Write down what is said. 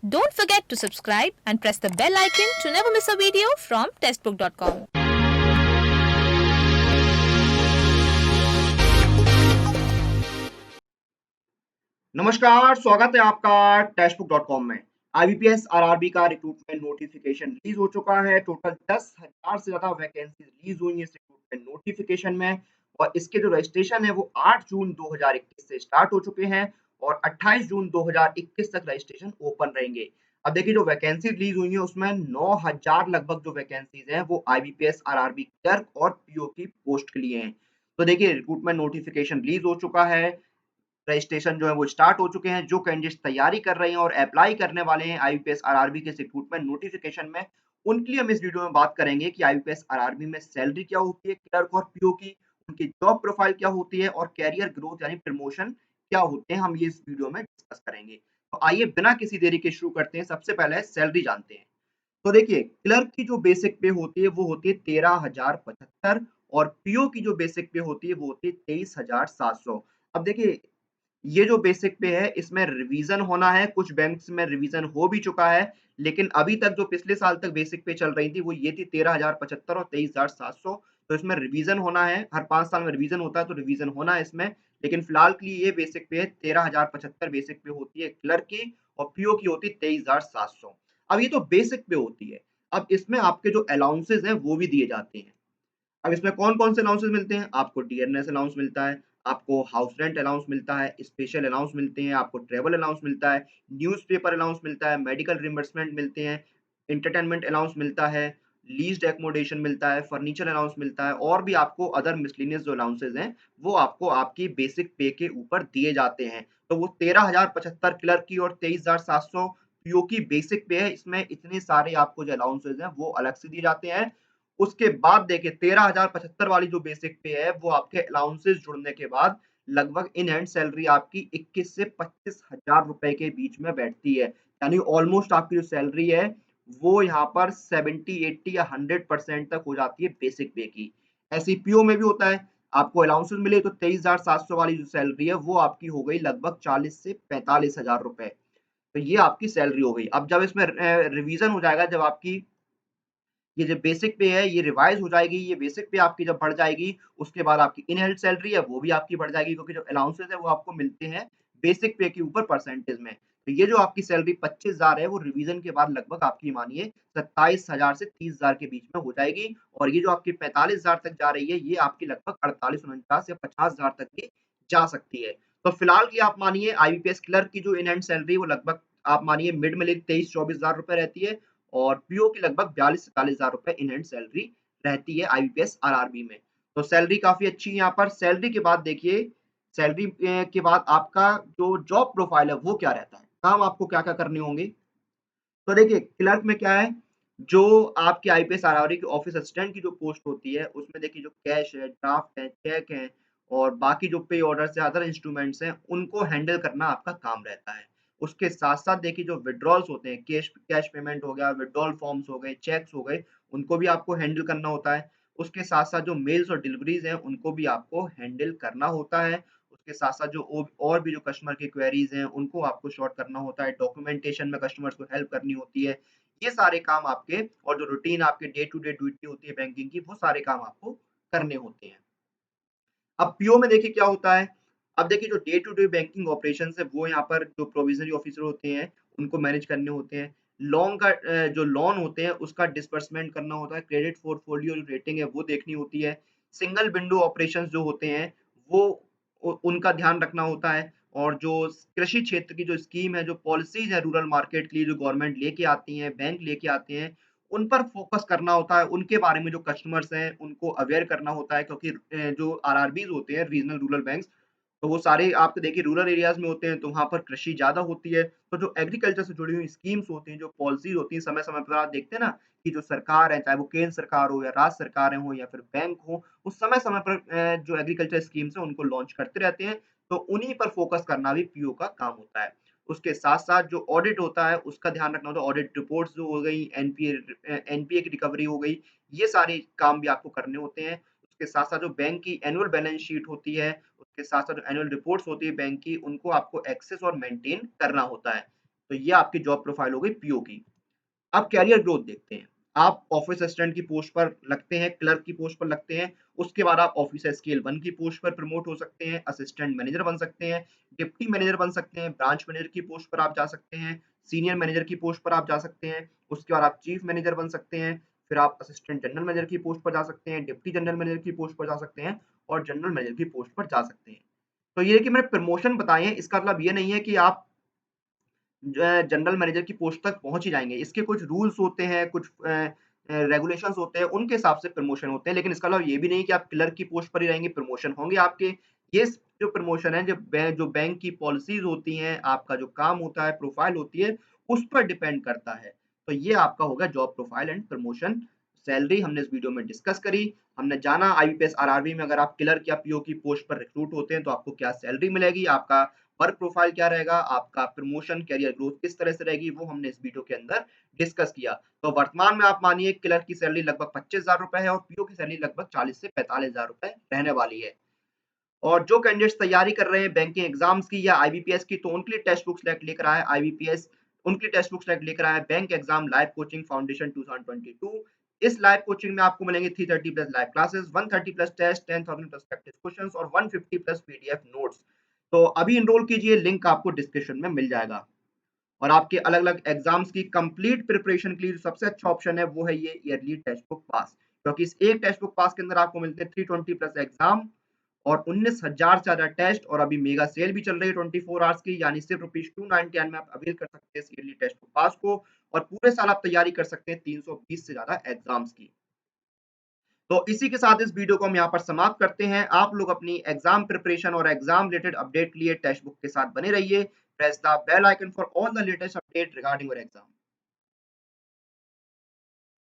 Don't forget to subscribe and press the bell icon to never miss a video from testbook.com. नमस्कार, स्वागत है आपका टेस्टबुक.com में। IBPS RRB का रिक्रूटमेंट नोटिफिकेशन रिलीज हो चुका है। टोटल 10,000 से ज्यादा वैकेंसी रिलीज हुई है इस रिक्रूटमेंट नोटिफिकेशन में और इसके जो रजिस्ट्रेशन है वो 8 जून 2021 से स्टार्ट हो चुके हैं और 28 जून 2021 तक रजिस्ट्रेशन ओपन रहेंगे। अब देखिए जो वैकेंसी रिलीज हुई है उसमें 9,000 लगभग जो वैकेंसीज हैं वो आईबीपीएस आरआरबी क्लर्क और पीओ की पोस्ट के लिए हैं। तो देखिए रिक्रूटमेंट नोटिफिकेशन रिलीज हो चुका है, रजिस्ट्रेशन जो है वो स्टार्ट हो चुके हैं। जो कैंडिडेट्स तैयारी कर रहे हैं और अप्लाई करने वाले हैं आईबीपीएस आरआरबी के रिक्रूटमेंट नोटिफिकेशन में, उनके लिए हम इस वीडियो में बात करेंगे कि आईबीपीएस आरआरबी में सैलरी क्या होती है क्लर्क और पीओ की, उनकी जॉब प्रोफाइल क्या होती है और कैरियर ग्रोथ यानी प्रमोशन क्या होते हैं, हम ये इस वीडियो में डिस्कस करेंगे। तो आइए बिना किसी देरी के शुरू करते हैं। सबसे पहले सैलरी जानते हैं। तो देखिए क्लर्क की जो बेसिक पे होती है वो होती है 13,075 और पीओ की जो बेसिक पे होती है वो होती है 23,700। अब देखिए ये जो बेसिक पे है इसमें रिवीजन होना है, कुछ बैंक्स में रिवीजन हो भी चुका है, लेकिन अभी तक जो पिछले साल तक बेसिक पे चल रही थी वो ये थी 13,075 और 23,700। तो इसमें रिवीजन होना है, हर 5 साल में रिवीजन होता है तो रिवीजन होना है इसमें, लेकिन फिलहाल के लिए ये बेसिक पे है 13,075 बेसिक पे होती है क्लर्क की और पीओ की होती है 23,700। अब ये तो बेसिक पे होती है, अब इसमें आपके जो अलाउंसेस हैं वो भी दिए जाते हैं। अब इसमें कौन-कौन से अलाउंसेस मिलते हैं? आपको डियरनेस अलाउंस मिलता है, आपको हाउस रेंट अलाउंस मिलता है, स्पेशल अलाउंस मिलते हैं, आपको ट्रैवल अलाउंस मिलता है, न्यूज़पेपर अलाउंस मिलता है, मेडिकल रिइंबर्समेंट मिलते हैं, एंटरटेनमेंट अलाउंस मिलता है, लीज्ड एकोमोडेशन मिलता है, फर्नीचर अलाउंस मिलता है और भी आपको अदर मिसलेनियस जो अलाउंसेस हैं, वो आपको आपकी बेसिक पे के ऊपर दिए जाते हैं। तो वो 13,075 क्लर्क की और 23,700 पीओ की बेसिक पे है, इसमें इतने सारे आपको जो अलाउंसेस हैं, वो अलग से दिए जाते हैं। उसके बाद देखिए 13,075 वाली जो बेसिक पे है वो आपके अलाउंसेस जुड़ने के बाद लगभग इन हैंड सैलरी आपकी 21 से 25,000 रुपए के बीच में बैठती है। यानी ऑलमोस्ट आपकी जो सैलरी है वो यहाँ पर 70, 80 या 100% तक हो जाती है बेसिक पे की। एसईपीओ में भी होता है, आपको अलाउंसेस मिले तो 23,700 वाली जो सैलरी है वो आपकी हो गई लगभग 40 से 45,000 रुपए। तो ये आपकी सैलरी हो गई। अब जब इसमें रिवीजन हो जाएगा, जब आपकी ये जो बेसिक पे है ये रिवाइज़ हो जाएगी, ये बेसिक पे आपकी जब बढ़ जाएगी, उसके बाद आपकी इन हैंड सैलरी है वो भी आपकी बढ़ जाएगी क्योंकि जो अलाउंसेस है वो आपको मिलते हैं बेसिक पे के ऊपर परसेंटेज में। तो ये जो आपकी सैलरी 25,000 है वो रिवीजन के बाद लगभग आपकी मानिए 27,000 से 30,000 के बीच में हो जाएगी और ये जो आपकी 45,000 तक जा रही है ये आपकी लगभग 48, 49 या 50,000 तक भी जा सकती है। तो फिलहाल की आप मानिए आईबीपीएस क्लर्क की जो इन हैंड सैलरी है वो लगभग आप मानिए मिड में 23-24,000 रुपए रहती है और पीओ की लगभग 42-43,000 रुपए इन हैंड सैलरी रहती है आईबीपीएस आरआरबी में। तो सैलरी काफ़ी अच्छी है यहाँ पर। सैलरी के बाद देखिए, सैलरी के बाद आपका जो जॉब प्रोफाइल है वो क्या रहता है? काम आपको क्या-क्या करने होंगे? तो देखिए क्लर्क में क्या है, जो आपके आईपीएस आरआरबी के ऑफिस असिस्टेंट की जो पोस्ट होती है उसमें देखिए जो कैश है, ड्राफ्ट है, चेक है और बाकी जो पे ऑर्डर्स है, अदर इंस्ट्रूमेंट्स हैं, उनको हैंडल करना आपका काम रहता है। उसके साथ-साथ देखिए जो विथड्रॉल्स होते हैं, कैश कैश पेमेंट हो गया, विथड्रॉल फॉर्म्स हो गए, चेक्स हो गए, उनको भी आपको हैंडल करना होता है। उसके साथ-साथ जो मेल्स और डिलीवरीज़ हैं, उनको भी आपको हैंडल करना होता है। उसके साथ-साथ जो और भी जो कस्टमर की क्वेरीज़ हैं, उनको आपको सॉर्ट करना होता है, डॉक्यूमेंटेशन में कस्टमर्स को हेल्प करनी होती है। ये सारे काम आपके और जो रूटीन आपके डे टू डे ड्यूटी होती है बैंकिंग की, वो सारे काम आपको करने होते हैं। अब पीओ में देखिए क्या होता है, अब देखिए जो day to day banking operations है, वो यहाँ पर जो प्रोविजनरी ऑफिसर होते हैं, उनको मैनेज करने होते हैं। जो लोन होते हैं, उसका डिसबर्समेंट करना होता है, क्रेडिट पोर्टफोलियो रेटिंग है, वो देखनी होती है। सिंगल विंडो ऑपरेशंस जो होते हैं, वो उनका ध्यान रखना होता है और जो कृषि क्षेत्र की जो स्कीम है, जो पॉलिसीज़ है रूरल मार्केट के लिए जो गवर्नमेंट लेके आती है, बैंक लेके आते हैं, उन पर फ़ोकस करना होता है, उनके बारे में जो कस्टमर्स हैं, उनको अवेयर करना होता है क्योंकि जो आरआरबीज़ होते हैं, रीजनल रूरल बैंक्स, तो वो सारे आपके देखिए रूरल एरियाज़ में होते हैं, तो वहाँ पर कृषि ज़्यादा होती है। तो जो एग्रीकल्चर से जुड़ी हुई स्कीम्स होती हैं, जो पॉलिसीज़ होती हैं, समय-समय पर आप देखते हैं ना कि जो सरकार है, चाहे वो केंद्र सरकार हो या राज्य सरकारें हों या फिर बैंक हो, वो समय-समय पर जो एग्रीकल्चर स्कीम्स हैं, उनको लॉन्च करते रहते हैं, तो उन्हीं पर फ़ोकस करना भी पीओ का काम होता है। उसके साथ-साथ जो ऑडिट होता है, उसका ध्यान रखना होता है, ऑडिट रिपोर्ट्स जो हो गई, एनपीए की रिकवरी हो गई, ये सारे काम भी आपको करने होते हैं। उसके साथ-साथ जो बैंक की एनुअल बैलेंस शीट होती है, उसके साथ-साथ जो एनुअल रिपोर्ट्स होती है बैंक की, उनको आपको एक्सेस और मेंटेन करना होता है। तो ये आपकी जॉब प्रोफाइल हो गई पीओ की। अब कैरियर ग्रोथ देखते हैं। आप ऑफिस असिस्टेंट की पोस्ट पर लगते हैं, क्लर्क की पोस्ट पर लगते हैं, उसके बाद आप ऑफिसर स्केल 1 की पोस्ट पर प्रमोट हो सकते हैं, असिस्टेंट मैनेजर बन सकते हैं, डिप्टी मैनेजर बन सकते हैं, ब्रांच मैनेजर की पोस्ट पर आप जा सकते हैं, सीनियर मैनेजर की पोस्ट पर आप जा सकते हैं, उसके बाद आप चीफ मैनेजर बन सकते हैं, फिर आप असिस्टेंट जनरल मैनेजर की पोस्ट पर जा सकते हैं, डिप्टी जनरल मैनेजर की पोस्ट पर जा सकते हैं और जनरल मैनेजर की पोस्ट पर जा सकते हैं। तो ये कि मैंने प्रमोशन बताए हैं, इसका मतलब ये नहीं है कि आप जनरल मैनेजर की पोस्ट तक पहुँच ही जाएँगे। इसके कुछ रूल्स होते हैं, कुछ रेगुलेशंस होते हैं, उनके हिसाब से प्रमोशन होते हैं। लेकिन इसका मतलब ये भी नहीं कि आप क्लर्क की पोस्ट पर ही रहेंगे, प्रमोशन होंगे आपके। ये स जो प्रमोशन है, जो बैंक की पॉलिसीज़ होती हैं, आपका जो काम होता है, प्रोफाइल होती है, उस पर डिपेंड करता है। तो ये आपका होगा job profile and promotion. Salary हमने इस वीडियो में डिस्कस करी। हमने जाना आईबीपीएस, आरआरबी में अगर आप क्लर्क या पीओ की पोस्ट पर रिक्रूट होते हैं, तो आपको क्या सैलरी मिलेगी, आपका वर्क प्रोफाइल क्या रहेगा, आपका प्रमोशन, करियर ग्रोथ किस तरह से रहेगी, वो हमने इस वीडियो के अंदर डिस्कस किया। तो वर्तमान में आप मानिए क्लर्क की सैलरी लगभग 25,000 रुपए है और पीओ की सैलरी लगभग 40 से 45,000 रुपए रहने वाली है। और जो कैंडिडेट्स तैयारी कर रहे हैं बैंकिंग एग्जाम्स की या आईबीपीएस की, तो उनके लिए टेक्स्ट बुक्स लेकर आया आईबीपीएस, उनकी टेक्स्ट बुक्स लेकर आया bank exam live coaching foundation 2022। इस लाइव कोचिंग में आपको मिलेंगे 330 plus live classes, 130 plus test, 10,000 plus practice questions और 150 प्लस पीडीएफ नोट्स। तो अभी एनरोल कीजिए, लिंक आपको डिस्क्रिप्शन में मिल जाएगा। और आपके अलग-अलग एग्जाम्स की कंप्लीट प्रिपरेशन के लिए सबसे अच्छा ऑप्शन है वो है ये ईयरली टेक्स्ट बुक पास, क्योंकि इस एक टेक्स्ट बुक पास के अंदर आपको मिलते हैं 320 प्लस एग्जाम और 19,000 से ज़्यादा टेस्ट। और अभी मेगा सेल भी चल रही है 24 आवर्स की, यानी सिर्फ ₹299 में आप अवेल कर सकते हैं इस ईयरली टेस्ट बुक पास को और पूरे साल आप तैयारी कर सकते हैं 320 से ज़्यादा एग्जाम्स की। तो इसी के साथ इस वीडियो को हम यहाँ पर समाप्त करते हैं। आप लोग अपनी एग्जाम प्रिपरेशन और एग्जाम रिलेटेड अपडेट के लिए टेक्स्ट बुक के साथ बने रहिए। Press the bell icon for all the latest update regarding your exam.